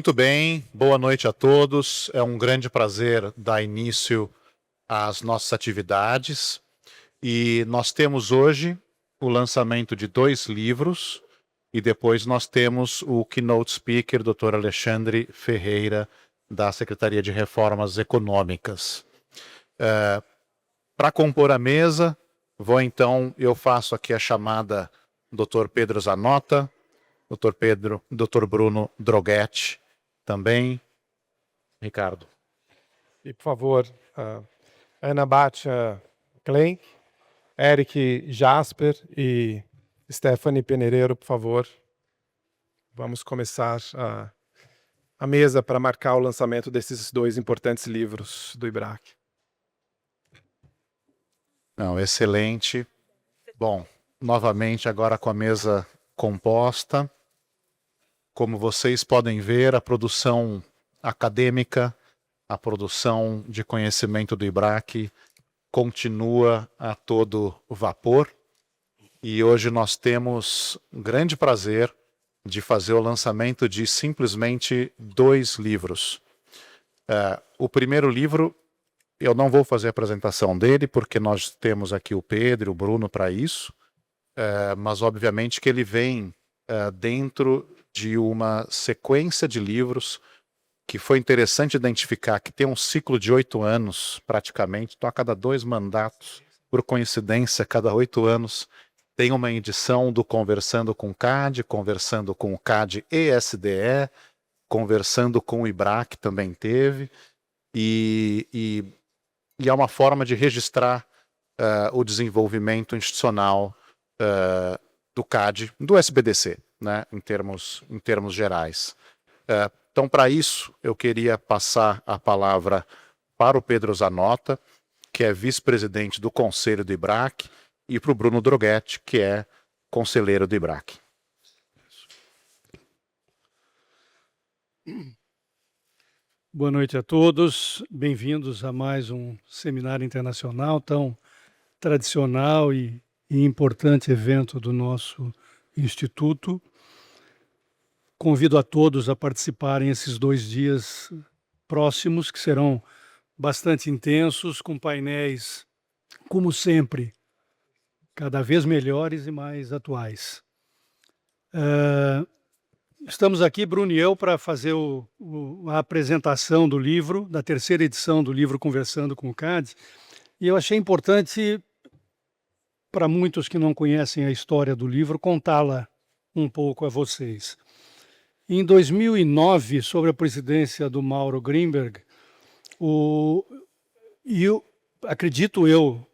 Muito bem, boa noite a todos. É um grande prazer dar início às nossas atividades. E nós temos hoje o lançamento de 2 livros e depois nós temos o keynote speaker, Dr. Alexandre Ferreira, da Secretaria de Reformas Econômicas. Para compor a mesa, eu faço aqui a chamada Dr. Pedro Zanota, Dr. Bruno Droghetti, também. Ricardo. E, por favor, Ana Batia Klein, Eric Jasper e Stephanie Penereiro, por favor. Vamos começar a mesa para marcar o lançamento desses 2 importantes livros do IBRAC. Não, excelente. Bom, novamente agora com a mesa composta. Como vocês podem ver, a produção acadêmica, a produção de conhecimento do IBRAC continua a todo vapor. E hoje nós temos um grande prazer de fazer o lançamento de simplesmente 2 livros. O primeiro livro, eu não vou fazer a apresentação dele, porque nós temos aqui o Pedro e o Bruno para isso, mas obviamente que ele vem dentro de uma sequência de livros que foi interessante identificar que tem um ciclo de 8 anos, praticamente. Então, a cada 2 mandatos, por coincidência, a cada 8 anos, tem uma edição do Conversando com o CAD e SDE, conversando com o IBRAC também teve, e é uma forma de registrar o desenvolvimento institucional do CAD, do SBDC, né, em termos gerais. Então, para isso, eu queria passar a palavra para o Pedro Zanota, que é vice-presidente do Conselho do IBRAC, e para o Bruno Droghetti, que é conselheiro do IBRAC. Boa noite a todos, bem-vindos a mais um seminário internacional tão tradicional e importante evento do nosso Instituto. Convido a todos a participarem esses 2 dias próximos, que serão bastante intensos, com painéis, como sempre, cada vez melhores e mais atuais. Estamos aqui, Bruno e eu, para fazer a apresentação do livro, da 3ª edição do livro Conversando com o CAD, e eu achei importante, para muitos que não conhecem a história do livro, contá-la um pouco a vocês. Em 2009, sob a presidência do Mauro Grimberg, acredito eu,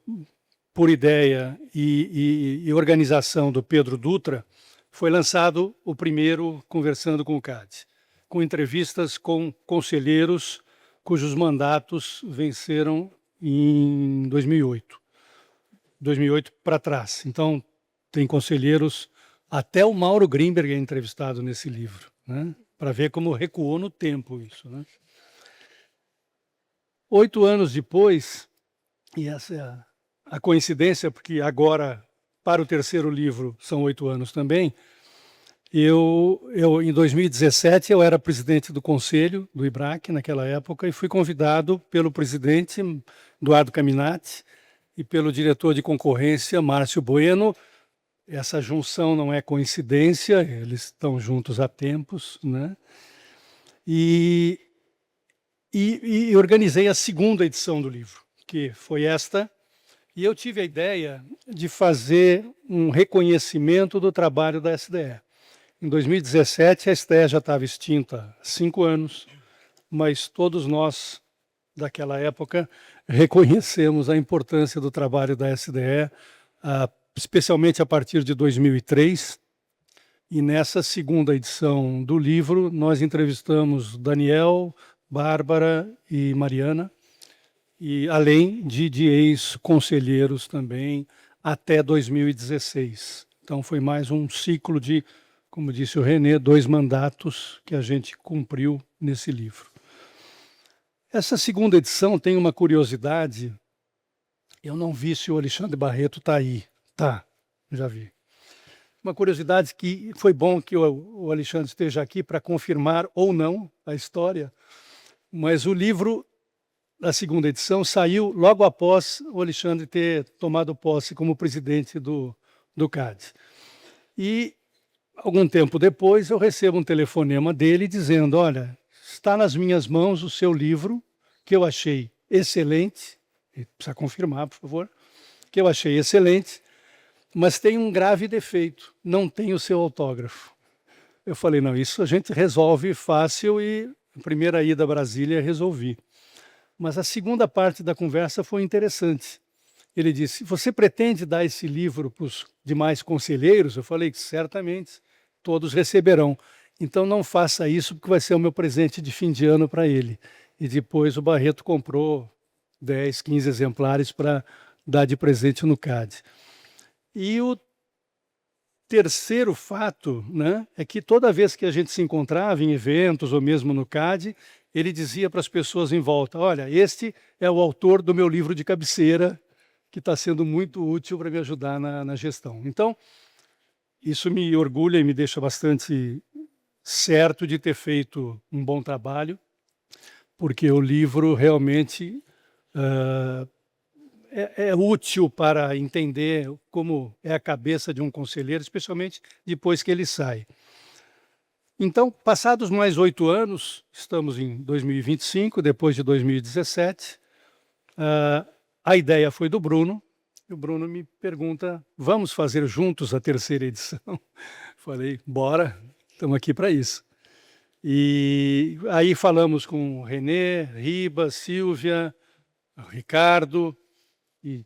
por ideia e organização do Pedro Dutra, foi lançado o primeiro Conversando com o CAD, com entrevistas com conselheiros cujos mandatos venceram em 2008. 2008 para trás. Então, tem conselheiros, até o Mauro Grimberg é entrevistado nesse livro, né? Para ver como recuou no tempo isso, né? 8 anos depois, e essa é a coincidência, porque agora, para o 3º livro, são 8 anos também, em 2017, eu era presidente do conselho do IBRAC, naquela época, e fui convidado pelo presidente, Eduardo Caminati, e pelo diretor de concorrência, Márcio Bueno. Essa junção não é coincidência, eles estão juntos há tempos, né? E organizei a 2ª edição do livro, que foi esta, e eu tive a ideia de fazer um reconhecimento do trabalho da SDE. Em 2017, a SDE já estava extinta há 5 anos, mas todos nós, daquela época, reconhecemos a importância do trabalho da SDE, especialmente a partir de 2003, e nessa 2ª edição do livro, nós entrevistamos Daniel, Bárbara e Mariana, e além de ex-conselheiros também, até 2016. Então foi mais um ciclo de, como disse o René, 2 mandatos que a gente cumpriu nesse livro. Essa 2ª edição tem uma curiosidade, eu não vi se o Alexandre Barreto está aí. Tá, já vi. uma curiosidade que foi bom que o Alexandre esteja aqui para confirmar ou não a história, mas o livro, a segunda edição, saiu logo após o Alexandre ter tomado posse como presidente do CAD. E, algum tempo depois, eu recebo um telefonema dele dizendo, olha, está nas minhas mãos o seu livro, que eu achei excelente, precisa confirmar, por favor, que eu achei excelente, mas tem um grave defeito, não tem o seu autógrafo. Eu falei, não, isso a gente resolve fácil e a primeira ida a Brasília resolvi. Mas a segunda parte da conversa foi interessante. Ele disse, você pretende dar esse livro para os demais conselheiros? Eu falei, certamente, todos receberão. Então não faça isso, porque vai ser o meu presente de fim de ano para ele. E depois o Barreto comprou 10, 15 exemplares para dar de presente no CAD. E o terceiro fato, né, é que toda vez que a gente se encontrava em eventos ou mesmo no CAD, ele dizia para as pessoas em volta, olha, este é o autor do meu livro de cabeceira, que está sendo muito útil para me ajudar na gestão. Então, isso me orgulha e me deixa bastante certo de ter feito um bom trabalho, porque o livro realmente é útil para entender como é a cabeça de um conselheiro, especialmente depois que ele sai. Então, passados mais 8 anos, estamos em 2025, depois de 2017, a ideia foi do Bruno, e o Bruno me pergunta, vamos fazer juntos a terceira edição? Falei, bora, estamos aqui para isso. E aí falamos com o Renê, Riba, Silvia, Ricardo e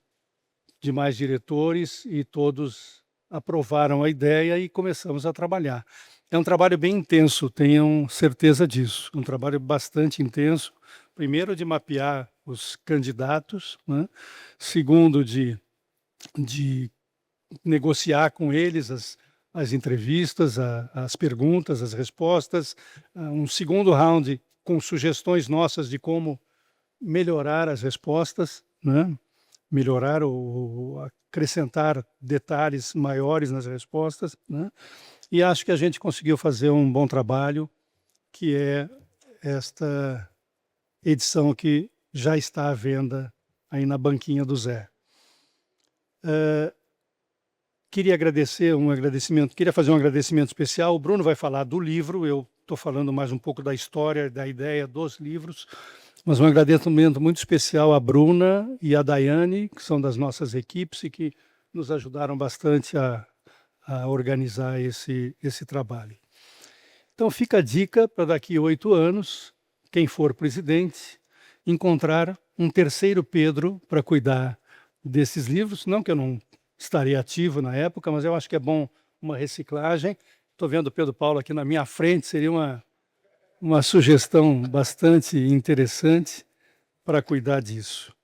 demais diretores, e todos aprovaram a ideia e começamos a trabalhar. É um trabalho bem intenso, tenham certeza disso. Um trabalho bastante intenso. Primeiro, de mapear os candidatos, né? Segundo, de negociar com eles as entrevistas, as perguntas, as respostas. Um segundo round com sugestões nossas de como melhorar as respostas, né? Melhorar ou acrescentar detalhes maiores nas respostas, né? E acho que a gente conseguiu fazer um bom trabalho, que é esta edição que já está à venda aí na banquinha do Zé. Queria fazer um agradecimento especial. O Bruno vai falar do livro, eu estou falando mais um pouco da história, da ideia dos livros, mas um agradecimento muito especial à Bruna e à Daiane, que são das nossas equipes e que nos ajudaram bastante a organizar esse trabalho. Então fica a dica para daqui a 8 anos, quem for presidente, encontrar um terceiro Pedro para cuidar desses livros. Não que eu não estaria ativo na época, mas eu acho que é bom uma reciclagem. Estou vendo o Pedro Paulo aqui na minha frente, seria uma sugestão bastante interessante para cuidar disso.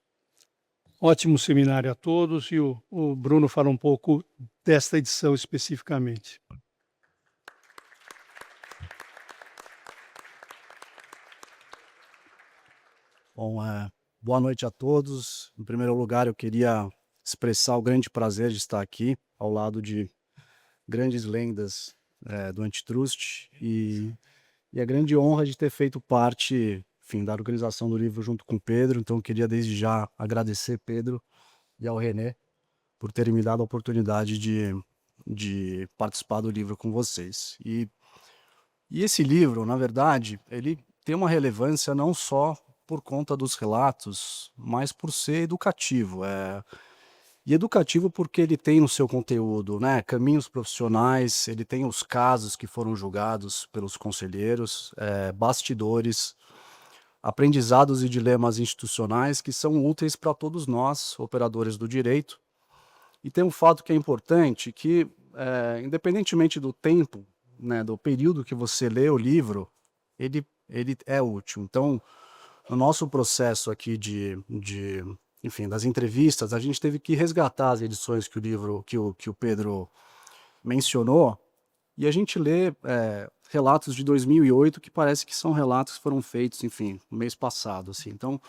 Ótimo seminário a todos, e o Bruno fala um pouco desta edição especificamente. Bom, boa noite a todos. Em primeiro lugar, eu queria expressar o grande prazer de estar aqui, ao lado de grandes lendas do Antitrust, e a grande honra de ter feito parte, enfim, da organização do livro junto com o Pedro. Então, eu queria desde já agradecer Pedro e ao René por terem me dado a oportunidade de participar do livro com vocês. E esse livro, na verdade, ele tem uma relevância não só por conta dos relatos, mas por ser educativo. E educativo porque ele tem no seu conteúdo, né, caminhos profissionais, ele tem os casos que foram julgados pelos conselheiros, bastidores, aprendizados e dilemas institucionais que são úteis para todos nós, operadores do direito. E tem um fato que é importante, que independentemente do tempo, né, do período que você lê o livro, ele é útil. Então, no nosso processo aqui enfim, das entrevistas, a gente teve que resgatar as edições que o Pedro mencionou, e a gente lê relatos de 2008 que parece que são relatos que foram feitos, enfim, no mês passado, assim. Então,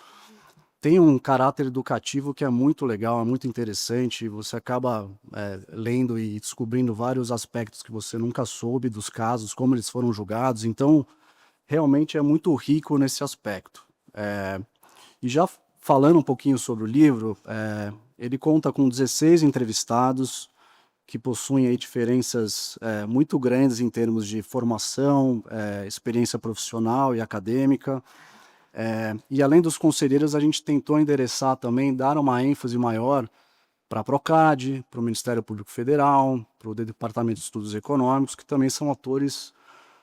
tem um caráter educativo que é muito legal, é muito interessante. Você acaba lendo e descobrindo vários aspectos que você nunca soube dos casos, como eles foram julgados. Então, realmente é muito rico nesse aspecto. E já falando um pouquinho sobre o livro, ele conta com 16 entrevistados que possuem aí diferenças muito grandes em termos de formação, experiência profissional e acadêmica. E além dos conselheiros, a gente tentou endereçar também, dar uma ênfase maior para a Procad, para o Ministério Público Federal, para o Departamento de Estudos Econômicos, que também são atores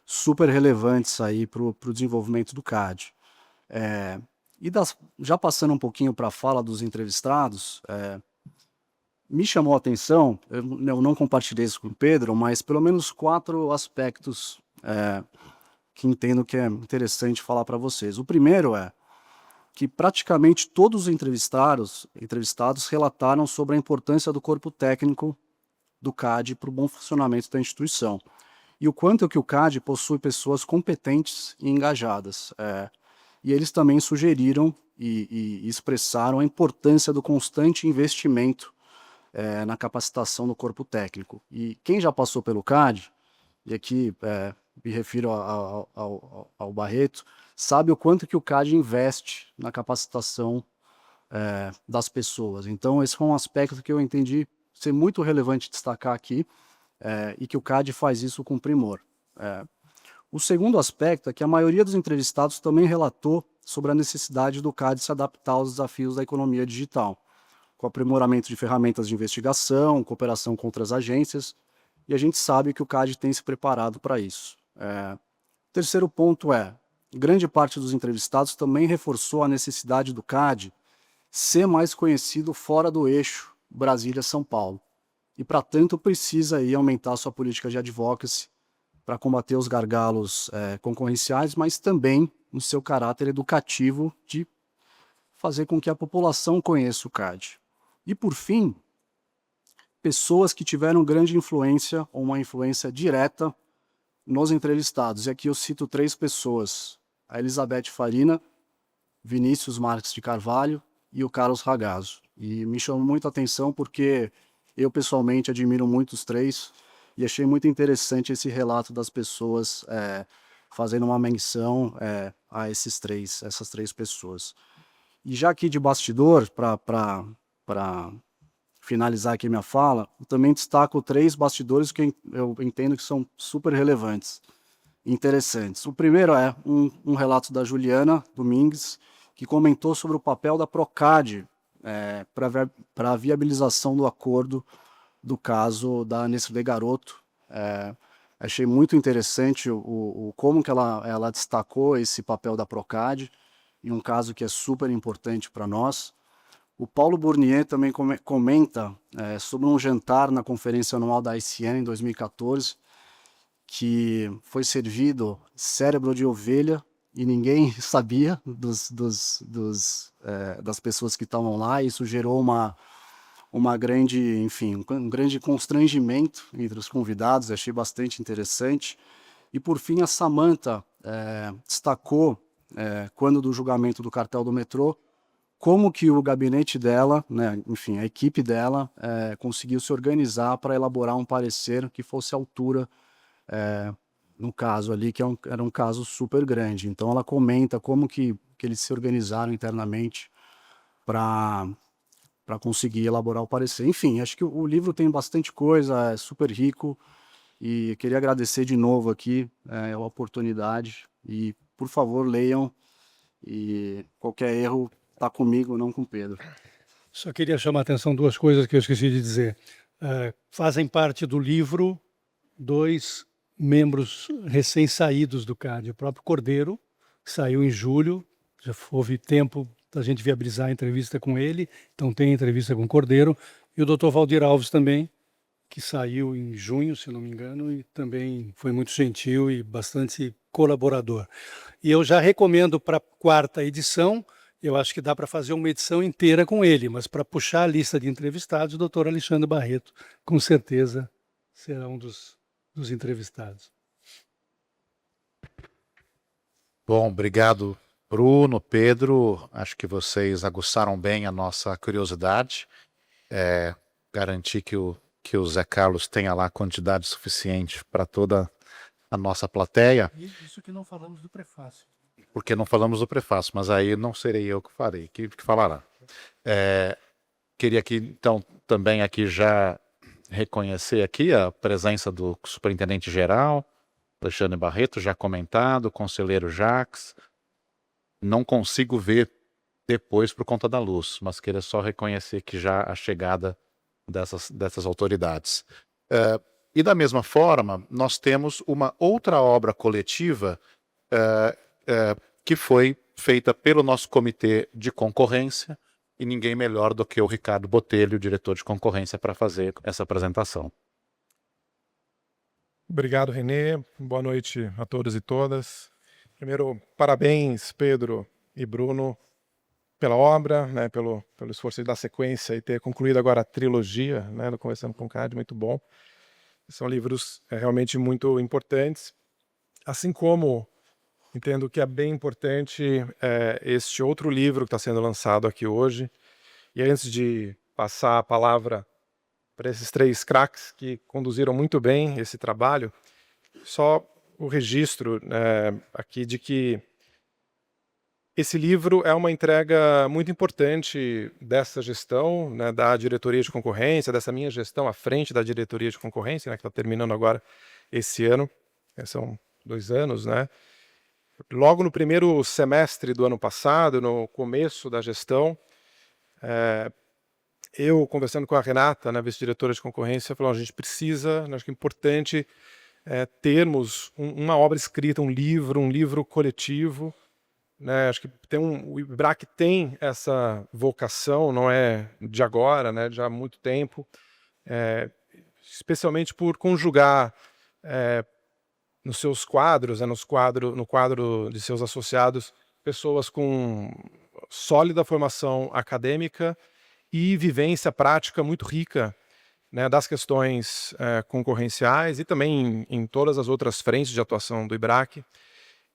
super relevantes aí para o desenvolvimento do CAD. Já passando um pouquinho para a fala dos entrevistados, me chamou a atenção, eu não compartilhei isso com o Pedro, mas pelo menos 4 aspectos que entendo que é interessante falar para vocês. O primeiro é que praticamente todos os entrevistados relataram sobre a importância do corpo técnico do CAD para o bom funcionamento da instituição e o quanto que o CAD possui pessoas competentes e engajadas. E eles também sugeriram e expressaram a importância do constante investimento na capacitação do corpo técnico. E quem já passou pelo CAD, e aqui me refiro ao Barreto, sabe o quanto que o CAD investe na capacitação das pessoas. Então, esse foi um aspecto que eu entendi ser muito relevante destacar aqui, e que o CAD faz isso com primor. O segundo aspecto é que a maioria dos entrevistados também relatou sobre a necessidade do CAD se adaptar aos desafios da economia digital, com aprimoramento de ferramentas de investigação, cooperação com outras agências, e a gente sabe que o CAD tem se preparado para isso. O terceiro ponto grande parte dos entrevistados também reforçou a necessidade do CAD ser mais conhecido fora do eixo Brasília-São Paulo, e para tanto precisa aí aumentar sua política de advocacy para combater os gargalos concorrenciais, mas também no seu caráter educativo de fazer com que a população conheça o CAD. E por fim, pessoas que tiveram grande influência ou uma influência direta nos entrevistados. E aqui eu cito 3 pessoas: a Elizabeth Farina, Vinícius Marques de Carvalho e o Carlos Ragazzo. E me chamou muito a atenção porque eu pessoalmente admiro muito os 3 e achei muito interessante esse relato das pessoas fazendo uma menção a essas três pessoas. E já aqui de bastidor, para finalizar aqui minha fala, eu também destaco 3 bastidores que eu entendo que são super relevantes e interessantes. O primeiro é um relato da Juliana Domingues, que comentou sobre o papel da Procad para a viabilização do acordo do caso da Nestlé Garoto. Achei muito interessante como que ela destacou esse papel da Procad em um caso que é super importante para nós. O Paulo Bournier também comenta sobre um jantar na conferência anual da ICN em 2014, que foi servido cérebro de ovelha e ninguém sabia das pessoas que estavam lá. Isso gerou um grande constrangimento entre os convidados. Achei bastante interessante. E por fim, a Samantha destacou, quando do julgamento do cartel do metrô, como que o gabinete dela, a equipe dela, conseguiu se organizar para elaborar um parecer que fosse à altura, no caso ali, que era um caso super grande. Então ela comenta como que eles se organizaram internamente para conseguir elaborar o parecer. Enfim, acho que o livro tem bastante coisa, é super rico, e queria agradecer de novo aqui a oportunidade, e por favor leiam, e qualquer erro está comigo, não com o Pedro. Só queria chamar a atenção 2 coisas que eu esqueci de dizer. Fazem parte do livro 2 membros recém-saídos do CAD. O próprio Cordeiro, que saiu em julho, já houve tempo da gente viabilizar a entrevista com ele, então tem entrevista com o Cordeiro, e o Dr. Valdir Alves também, que saiu em junho, se não me engano, e também foi muito gentil e bastante colaborador. E eu já recomendo para a 4ª edição. Eu acho que dá para fazer uma edição inteira com ele, mas para puxar a lista de entrevistados, o doutor Alexandre Barreto, com certeza, será um dos entrevistados. Bom, obrigado, Bruno, Pedro, acho que vocês aguçaram bem a nossa curiosidade. Garantir que o Zé Carlos tenha lá quantidade suficiente para toda a nossa plateia, Isso que não falamos do prefácio. porque não falamos do prefácio, mas aí não serei eu que farei, que falará. Queria aqui, então, também aqui já reconhecer aqui a presença do superintendente geral, Alexandre Barreto, já comentado, conselheiro Jacques. Não consigo ver depois por conta da luz, mas queria só reconhecer que já a chegada dessas autoridades. E da mesma forma, nós temos uma outra obra coletiva que foi feita pelo nosso comitê de concorrência, e ninguém melhor do que o Ricardo Botelho, diretor de concorrência, para fazer essa apresentação. Obrigado, Renê. Boa noite a todos e todas. Primeiro, parabéns, Pedro e Bruno, pela obra, né, pelo esforço de dar sequência e ter concluído agora a trilogia, né, do Conversando com o CAD, muito bom. São livros realmente muito importantes, assim como entendo que é bem importante este outro livro que está sendo lançado aqui hoje. E antes de passar a palavra para esses três craques que conduziram muito bem esse trabalho, só o registro aqui de que esse livro é uma entrega muito importante dessa gestão, né, da diretoria de concorrência, dessa minha gestão à frente da diretoria de concorrência, né, que está terminando agora esse ano. São 2 anos, né? Logo no primeiro semestre do ano passado, no começo da gestão, eu, conversando com a Renata, né, vice-diretora de concorrência, falou: a gente precisa, acho que é importante termos uma obra escrita, um livro coletivo, né? Acho que o IBRAC tem essa vocação, não é de agora, né, de há muito tempo, especialmente por conjugar nos seus quadros, né, no quadro de seus associados, pessoas com sólida formação acadêmica e vivência prática muito rica, né, das questões concorrenciais e também em todas as outras frentes de atuação do IBRAC.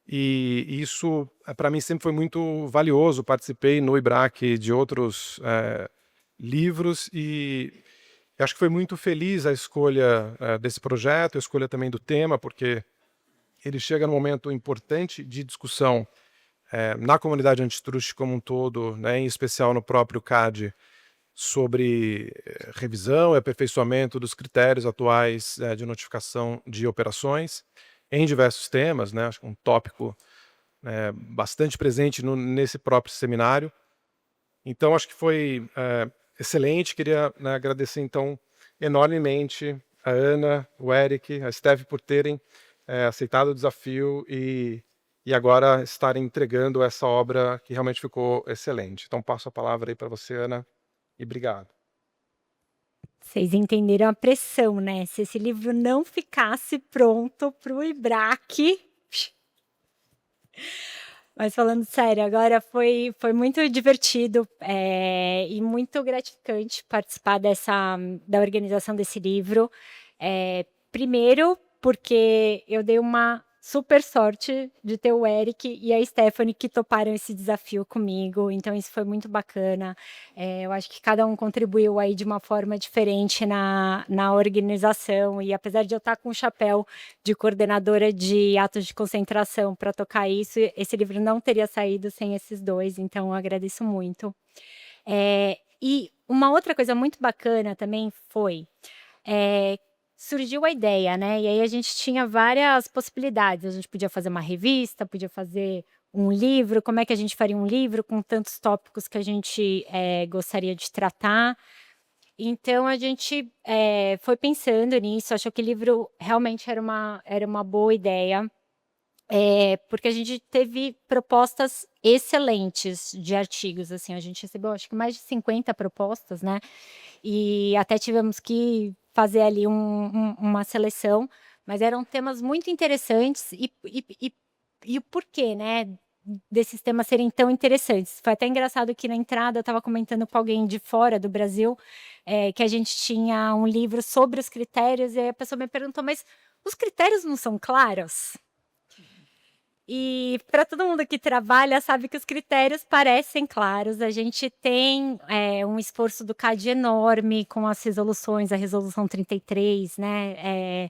E isso, para mim, sempre foi muito valioso. Participei no IBRAC de outros livros e acho que foi muito feliz a escolha desse projeto, a escolha também do tema, porque ele chega num momento importante de discussão na comunidade antitruste como um todo, né, em especial no próprio CAD, sobre revisão e aperfeiçoamento dos critérios atuais de notificação de operações em diversos temas, né, acho que um tópico bastante presente nesse próprio seminário. Então, acho que foi excelente. Queria, né, agradecer, então, enormemente a Ana, o Eric, a Steph por terem aceitado o desafio e agora estarem entregando essa obra que realmente ficou excelente. Então, passo a palavra aí para você, Ana, e obrigado. Vocês entenderam a pressão, né? Se esse livro não ficasse pronto para o IBRAC. Mas falando sério, agora foi muito divertido e muito gratificante participar da organização desse livro. Primeiro, porque eu dei uma super sorte de ter o Eric e a Stephanie que toparam esse desafio comigo, então isso foi muito bacana. Eu acho que cada um contribuiu aí de uma forma diferente na organização, e apesar de eu estar com o chapéu de coordenadora de atos de concentração para tocar isso, esse livro não teria saído sem esses dois, então eu agradeço muito. E uma outra coisa muito bacana também foi surgiu a ideia, né? E aí a gente tinha várias possibilidades. A gente podia fazer uma revista, podia fazer um livro. Como é que a gente faria um livro com tantos tópicos que a gente gostaria de tratar? Então a gente foi pensando nisso. Achou que o livro realmente era uma boa ideia, porque a gente teve propostas excelentes de artigos. Assim, a gente recebeu, acho que mais de 50 propostas, né? E até tivemos que fazer ali uma seleção, mas eram temas muito interessantes e o porquê, né, desses temas serem tão interessantes. Foi até engraçado que na entrada eu estava comentando com alguém de fora do Brasil que a gente tinha um livro sobre os critérios, e aí a pessoa me perguntou: mas os critérios não são claros? E para todo mundo que trabalha, sabe que os critérios parecem claros. A gente tem um esforço do CAD enorme com as resoluções, a resolução 33, né?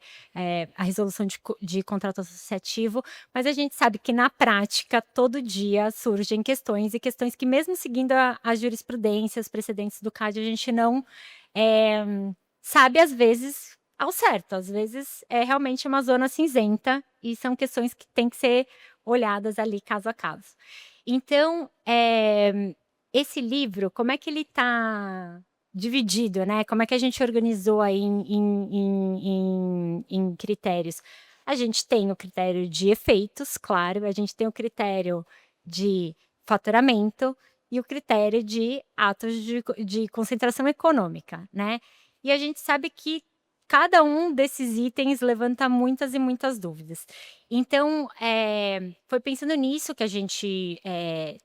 A resolução de contrato associativo, mas a gente sabe que na prática, todo dia surgem questões e questões que, mesmo seguindo a jurisprudência, os precedentes do CAD, a gente não sabe, às vezes, ao certo. Às vezes é realmente uma zona cinzenta e são questões que têm que ser olhadas ali caso a caso. Então, esse livro, como é que ele está dividido, né? Como é que a gente organizou aí em critérios? A gente tem o critério de efeitos, claro, a gente tem o critério de faturamento e o critério de atos de concentração econômica, né? E a gente sabe que cada um desses itens levanta muitas e muitas dúvidas. Então, foi pensando nisso que a gente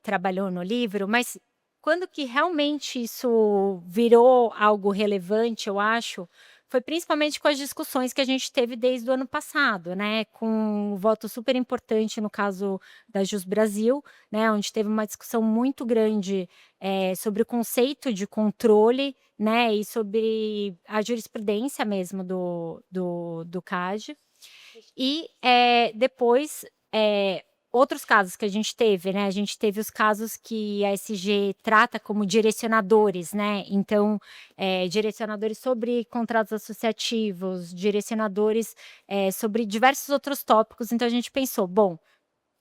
trabalhou no livro, mas quando que realmente isso virou algo relevante, eu acho, foi principalmente com as discussões que a gente teve desde o ano passado, né? Com um voto super importante no caso da Jus Brasil, né? Onde teve uma discussão muito grande sobre o conceito de controle, né? E sobre a jurisprudência mesmo do CAD. E depois, outros casos que a gente teve, né? A gente teve os casos que a SG trata como direcionadores, né? Então, direcionadores sobre contratos associativos, direcionadores sobre diversos outros tópicos. Então, a gente pensou, bom,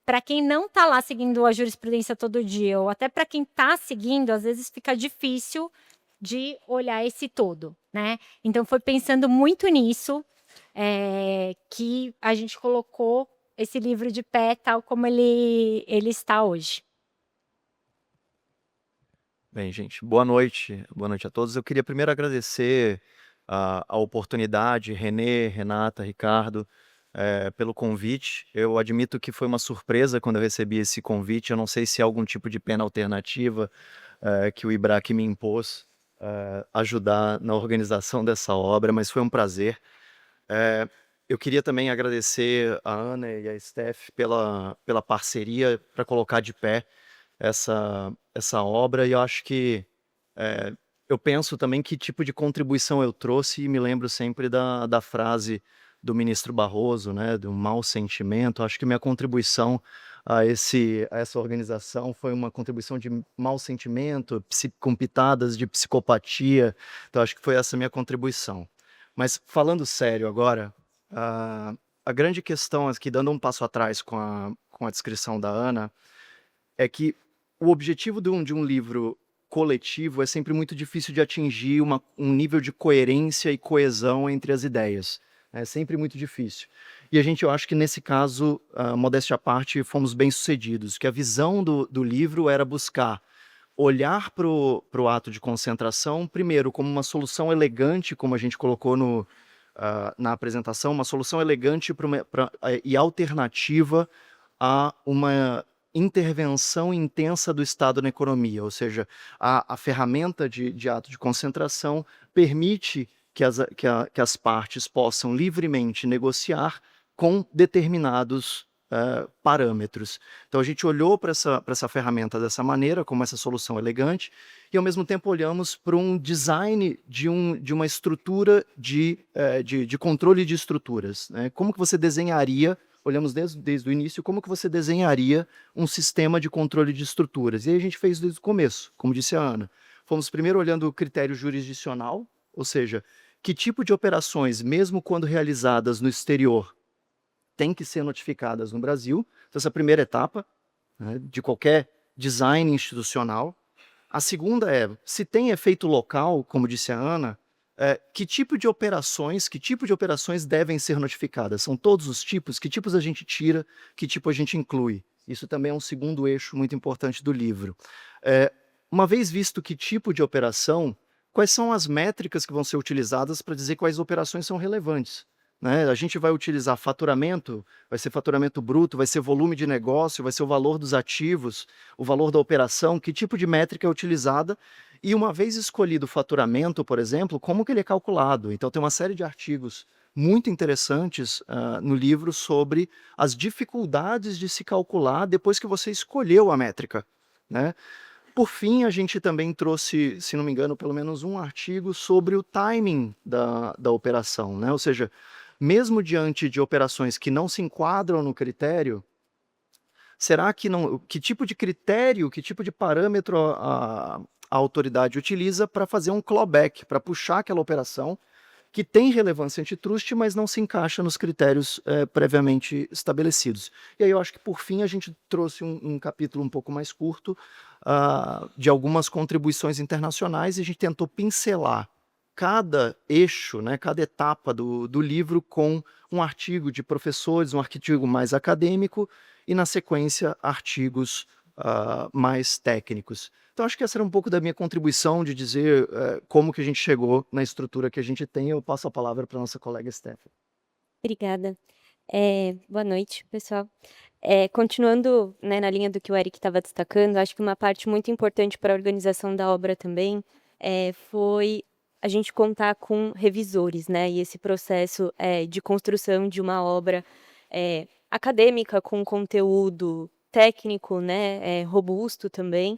para quem não está lá seguindo a jurisprudência todo dia, ou até para quem está seguindo, às vezes fica difícil de olhar esse todo, né? Então, foi pensando muito nisso que a gente colocou esse livro de pé tal como ele está hoje. Bem, gente, boa noite a todos. Eu queria primeiro agradecer a oportunidade, Renê, Renata, Ricardo, pelo convite. Eu admito que foi uma surpresa quando eu recebi esse convite. Eu não sei se é algum tipo de pena alternativa que o IBRAC me impôs ajudar na organização dessa obra, mas foi um prazer. Eu queria também agradecer a Ana e a Steph pela parceria para colocar de pé essa obra, e eu acho que eu penso também que tipo de contribuição eu trouxe, e me lembro sempre da frase do ministro Barroso, né, do mau sentimento. Acho que minha contribuição a essa organização foi uma contribuição de mau sentimento, com pitadas de psicopatia. Então acho que foi essa minha contribuição. Mas falando sério agora, a grande questão aqui, dando um passo atrás com a descrição da Ana, é que o objetivo de um livro coletivo é sempre muito difícil de atingir um nível de coerência e coesão entre as ideias. É sempre muito difícil. E eu acho que nesse caso, modéstia à parte, fomos bem-sucedidos, que a visão do livro era buscar olhar para o ato de concentração, primeiro, como uma solução elegante, como a gente colocou na apresentação, uma solução elegante e alternativa a uma intervenção intensa do Estado na economia, ou seja, a ferramenta de ato de concentração permite que as partes possam livremente negociar com determinados parâmetros. Então a gente olhou para essa ferramenta dessa maneira, como essa solução elegante, e ao mesmo tempo olhamos para um design de uma estrutura de controle de estruturas, né? Como que você desenharia, olhamos desde o início, como que você desenharia um sistema de controle de estruturas. E aí a gente fez desde o começo, como disse a Ana. Fomos primeiro olhando o critério jurisdicional, ou seja, que tipo de operações, mesmo quando realizadas no exterior, têm que ser notificadas no Brasil. Então, essa é a primeira etapa, né, de qualquer design institucional. A segunda se tem efeito local, como disse a Ana, que tipo de operações devem ser notificadas? São todos os tipos? Que tipos a gente tira? Que tipo a gente inclui? Isso também é um segundo eixo muito importante do livro. Uma vez visto que tipo de operação, quais são as métricas que vão ser utilizadas para dizer quais operações são relevantes? Né? A gente vai utilizar faturamento, vai ser faturamento bruto, vai ser volume de negócio, vai ser o valor dos ativos, o valor da operação, que tipo de métrica é utilizada? E uma vez escolhido o faturamento, por exemplo, como que ele é calculado? Então tem uma série de artigos muito interessantes no livro sobre as dificuldades de se calcular depois que você escolheu a métrica, né? Por fim, a gente também trouxe, se não me engano, pelo menos um artigo sobre o timing da operação, né? Ou seja, mesmo diante de operações que não se enquadram no critério, será que não, que tipo de critério, que tipo de parâmetro a autoridade utiliza para fazer um clawback, para puxar aquela operação que tem relevância antitrust, mas não se encaixa nos critérios previamente estabelecidos. E aí eu acho que, por fim, a gente trouxe um capítulo um pouco mais curto de algumas contribuições internacionais, e a gente tentou pincelar cada eixo, né, cada etapa do livro com um artigo de professores, um artigo mais acadêmico e, na sequência, artigos mais técnicos. Então, acho que essa era um pouco da minha contribuição de dizer como que a gente chegou na estrutura que a gente tem. Eu passo a palavra para a nossa colega Stephanie. Obrigada. Boa noite, pessoal. Continuando, né, na linha do que o Eric estava destacando, acho que uma parte muito importante para a organização da obra também foi a gente contar com revisores, né, e esse processo de construção de uma obra acadêmica com conteúdo técnico, né, robusto também,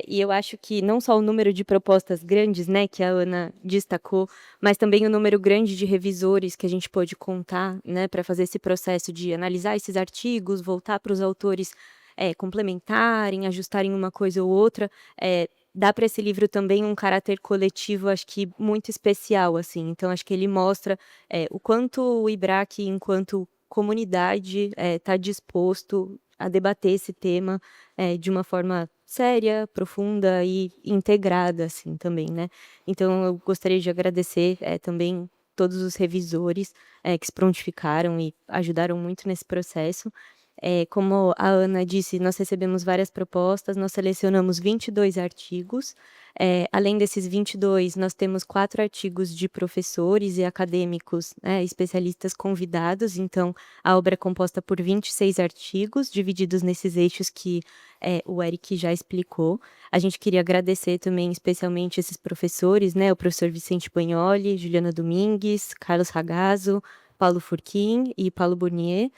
e eu acho que não só o número de propostas grandes, né, que a Ana destacou, mas também o número grande de revisores que a gente pôde contar, né, para fazer esse processo de analisar esses artigos, voltar para os autores complementarem, ajustarem uma coisa ou outra, dá para esse livro também um caráter coletivo, acho que muito especial, assim. Então, acho que ele mostra o quanto o IBRAC, enquanto comunidade, está disposto a debater esse tema de uma forma séria, profunda e integrada, assim, também, né? Então, eu gostaria de agradecer também todos os revisores que se prontificaram e ajudaram muito nesse processo. Como a Ana disse, nós recebemos várias propostas, nós selecionamos 22 artigos. Além desses 22, nós temos 4 artigos de professores e acadêmicos, especialistas convidados. Então, a obra é composta por 26 artigos, divididos nesses eixos que o Eric já explicou. A gente queria agradecer também, especialmente, esses professores, né? O professor Vicente Bagnoli, Juliana Domingues, Carlos Ragazzo, Paulo Furquim e Paulo Bournier,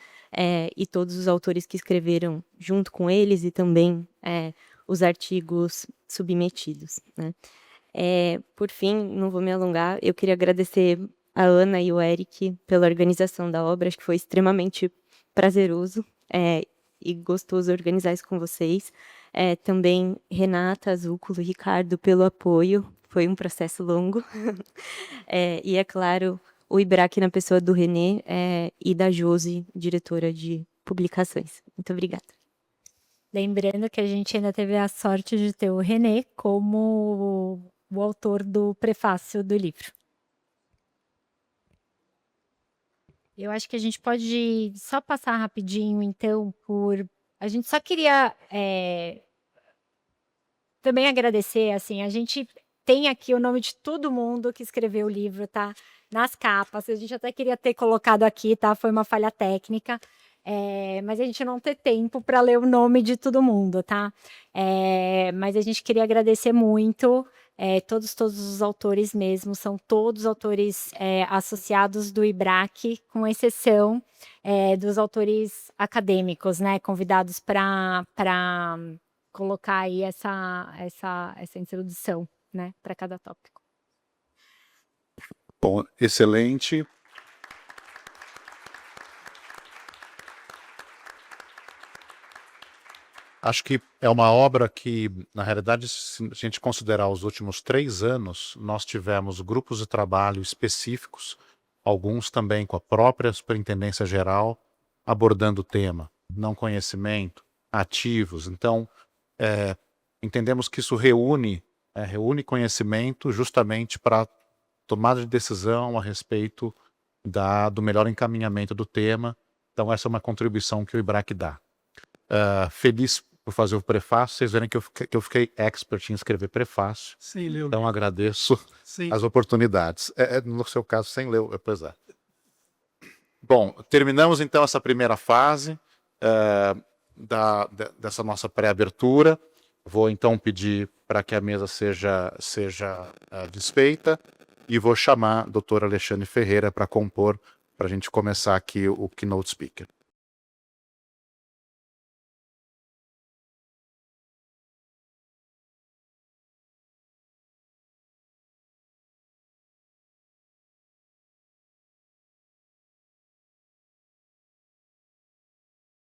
e todos os autores que escreveram junto com eles e também os artigos submetidos, né? Por fim, não vou me alongar, eu queria agradecer a Ana e o Eric pela organização da obra, acho que foi extremamente prazeroso e gostoso organizar isso com vocês. Também Renata, Zúculo e Ricardo pelo apoio, foi um processo longo. E é claro, o IBRAC na pessoa do René e da Josi, diretora de publicações. Muito obrigada. Lembrando que a gente ainda teve a sorte de ter o René como o autor do prefácio do livro. Eu acho que a gente pode só passar rapidinho, então, a gente só queria também agradecer, assim, a gente tem aqui o nome de todo mundo que escreveu o livro, tá? Nas capas, a gente até queria ter colocado aqui, tá? Foi uma falha técnica, mas a gente não tem tempo para ler o nome de todo mundo, tá? Mas a gente queria agradecer muito, todos os autores mesmo, são todos autores associados do IBRAC, com exceção dos autores acadêmicos, né? Convidados para colocar aí essa introdução, né? Para cada tópico. Bom, excelente. Acho que é uma obra que, na realidade, se a gente considerar os últimos 3 anos, nós tivemos grupos de trabalho específicos, alguns também com a própria Superintendência Geral, abordando o tema, não conhecimento, ativos. Então, entendemos que isso reúne conhecimento justamente para tomada de decisão a respeito do melhor encaminhamento do tema. Então, essa é uma contribuição que o IBRAC dá. Feliz por fazer o prefácio. Vocês verem que eu fiquei expert em escrever prefácio. Sem ler. Então, agradeço as oportunidades. No seu caso, sem ler, pois é. Bom, terminamos então essa primeira fase dessa nossa pré-abertura. Vou então pedir para que a mesa seja desfeita e vou chamar o Dr. Alexandre Ferreira para compor, para a gente começar aqui o Keynote Speaker.